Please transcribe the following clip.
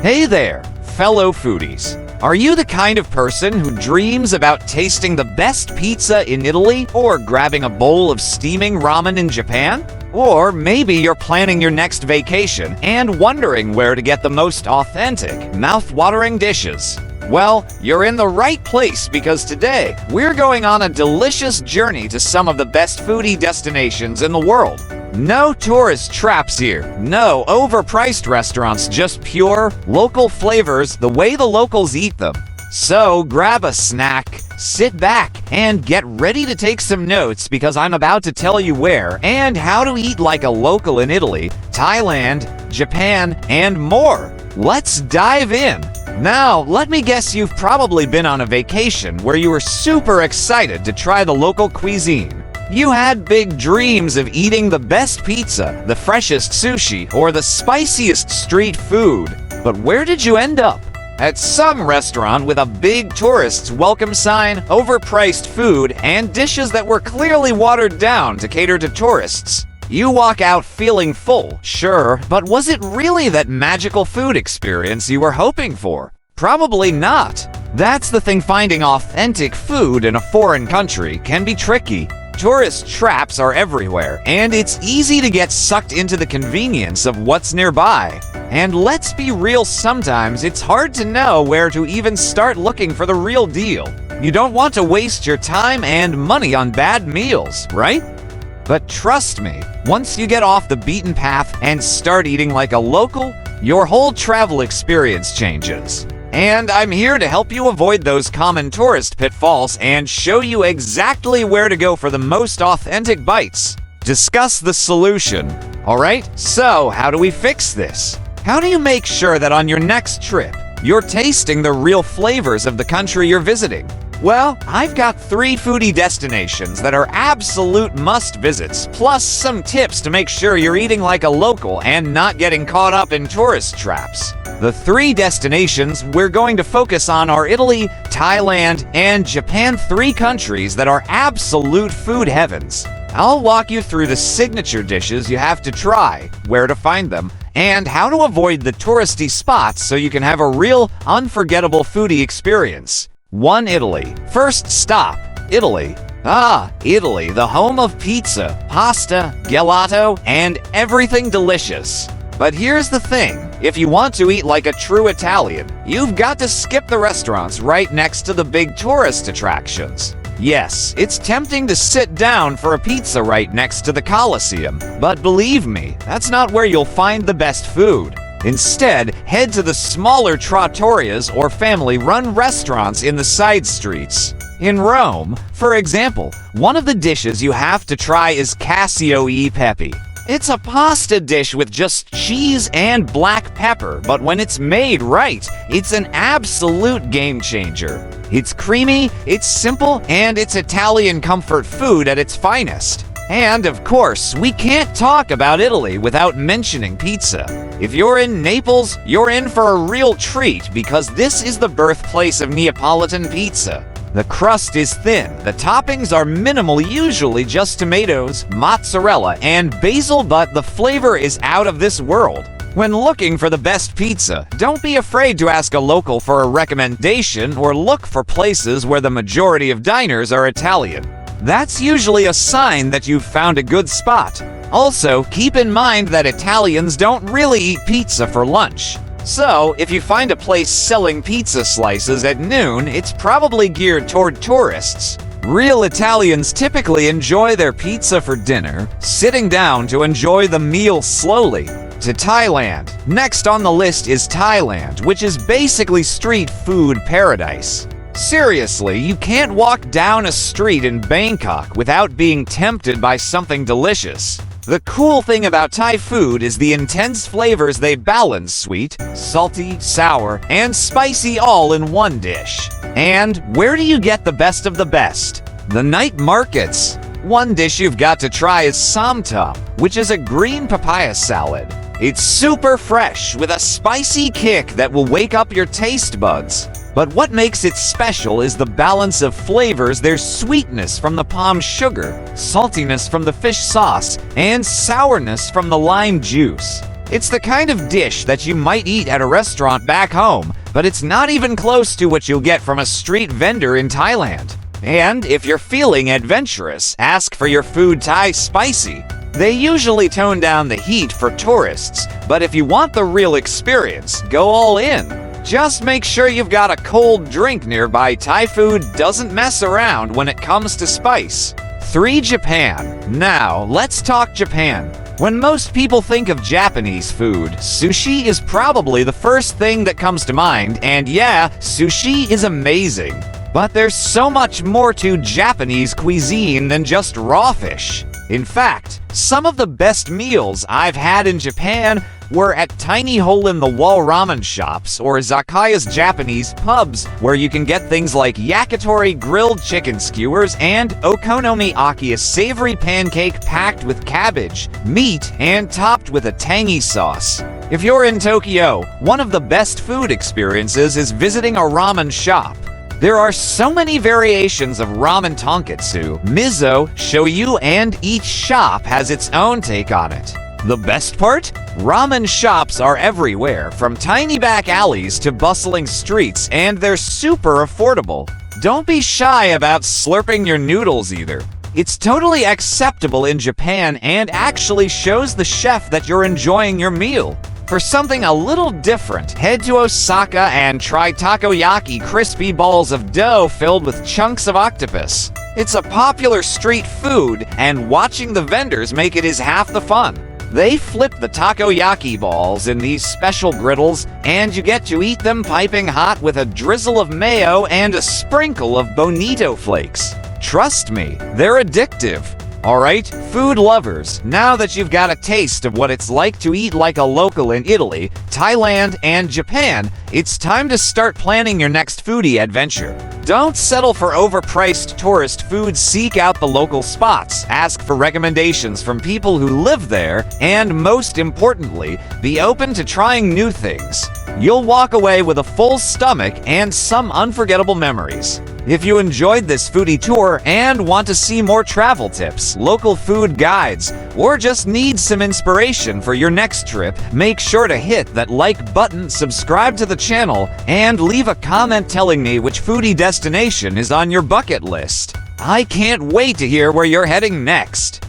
Hey there, fellow foodies. Are you the kind of person who dreams about tasting the best pizza in Italy or grabbing a bowl of steaming ramen in Japan? Or maybe you're planning your next vacation and wondering where to get the most authentic, mouth-watering dishes. Well, you're in the right place because today we're going on a delicious journey to some of the best foodie destinations in the world. No tourist traps here, no overpriced restaurants, just pure, local flavors the way the locals eat them. So grab a snack, sit back, and get ready to take some notes because I'm about to tell you where and how to eat like a local in Italy, Thailand, Japan, and more. Let's dive in. Now, let me guess you've probably been on a vacation where you were super excited to try the local cuisine. You had big dreams of eating the best pizza, the freshest sushi, or the spiciest street food. But where did you end up? At some restaurant with a big tourists welcome sign, overpriced food, and dishes that were clearly watered down to cater to tourists. You walk out feeling full, sure, but was it really that magical food experience you were hoping for? Probably not. That's the thing, finding authentic food in a foreign country can be tricky. Tourist traps are everywhere, and it's easy to get sucked into the convenience of what's nearby. And let's be real, sometimes it's hard to know where to even start looking for the real deal. You don't want to waste your time and money on bad meals, right? But trust me, once you get off the beaten path and start eating like a local, your whole travel experience changes. And I'm here to help you avoid those common tourist pitfalls and show you exactly where to go for the most authentic bites. Discuss the solution. Alright, so how do we fix this? How do you make sure that on your next trip, you're tasting the real flavors of the country you're visiting? Well, I've got 3 foodie destinations that are absolute must-visits, plus some tips to make sure you're eating like a local and not getting caught up in tourist traps. The 3 destinations we're going to focus on are Italy, Thailand, and Japan, 3 countries that are absolute food heavens. I'll walk you through the signature dishes you have to try, where to find them, and how to avoid the touristy spots so you can have a real, unforgettable foodie experience. 1. Italy. First stop, Italy. Italy, the home of pizza, pasta, gelato, and everything delicious. But here's the thing, if you want to eat like a true Italian, you've got to skip the restaurants right next to the big tourist attractions. Yes, it's tempting to sit down for a pizza right next to the Colosseum, but believe me, that's not where you'll find the best food. Instead, head to the smaller trattorias or family-run restaurants in the side streets. In Rome, for example, one of the dishes you have to try is cacio e pepe. It's a pasta dish with just cheese and black pepper, but when it's made right, it's an absolute game changer. It's creamy, it's simple, and it's Italian comfort food at its finest. And of course, we can't talk about Italy without mentioning pizza. If you're in Naples, you're in for a real treat because this is the birthplace of Neapolitan pizza. The crust is thin, the toppings are minimal, usually just tomatoes, mozzarella, and basil, but the flavor is out of this world. When looking for the best pizza, don't be afraid to ask a local for a recommendation or look for places where the majority of diners are Italian. That's usually a sign that you've found a good spot. Also, keep in mind that Italians don't really eat pizza for lunch. So, if you find a place selling pizza slices at noon, it's probably geared toward tourists. Real Italians typically enjoy their pizza for dinner, sitting down to enjoy the meal slowly. To Thailand. Next on the list is Thailand, which is basically street food paradise. Seriously, you can't walk down a street in Bangkok without being tempted by something delicious. The cool thing about Thai food is the intense flavors they balance: sweet, salty, sour, and spicy all in one dish. And where do you get the best of the best? The night markets. One dish you've got to try is samtam, which is a green papaya salad. It's super fresh with a spicy kick that will wake up your taste buds. But what makes it special is the balance of flavors. There's sweetness from the palm sugar, saltiness from the fish sauce, and sourness from the lime juice. It's the kind of dish that you might eat at a restaurant back home, but it's not even close to what you'll get from a street vendor in Thailand. And if you're feeling adventurous, ask for your food Thai spicy. They usually tone down the heat for tourists, but if you want the real experience, go all in. Just make sure you've got a cold drink nearby. Thai food doesn't mess around when it comes to spice. 3. Japan. Now, let's talk Japan. When most people think of Japanese food, sushi is probably the first thing that comes to mind, and yeah, sushi is amazing. But there's so much more to Japanese cuisine than just raw fish. In fact, some of the best meals I've had in Japan were at tiny hole-in-the-wall ramen shops or izakayas, Japanese pubs, where you can get things like yakitori grilled chicken skewers and okonomiyaki, a savory pancake packed with cabbage, meat, and topped with a tangy sauce. If you're in Tokyo, one of the best food experiences is visiting a ramen shop. There are so many variations of ramen: tonkatsu, miso, shoyu, and each shop has its own take on it. The best part? Ramen shops are everywhere, from tiny back alleys to bustling streets, and they're super affordable. Don't be shy about slurping your noodles either. It's totally acceptable in Japan and actually shows the chef that you're enjoying your meal. For something a little different, head to Osaka and try takoyaki, crispy balls of dough filled with chunks of octopus. It's a popular street food, and watching the vendors make it is half the fun. They flip the takoyaki balls in these special griddles, and you get to eat them piping hot with a drizzle of mayo and a sprinkle of bonito flakes. Trust me, they're addictive. Alright, food lovers, now that you've got a taste of what it's like to eat like a local in Italy, Thailand, and Japan, it's time to start planning your next foodie adventure. Don't settle for overpriced tourist food. Seek out the local spots, ask for recommendations from people who live there, and most importantly, be open to trying new things. You'll walk away with a full stomach and some unforgettable memories. If you enjoyed this foodie tour and want to see more travel tips, local food guides, or just need some inspiration for your next trip, make sure to hit that like button, subscribe to the channel, and leave a comment telling me which foodie destination is on your bucket list. I can't wait to hear where you're heading next.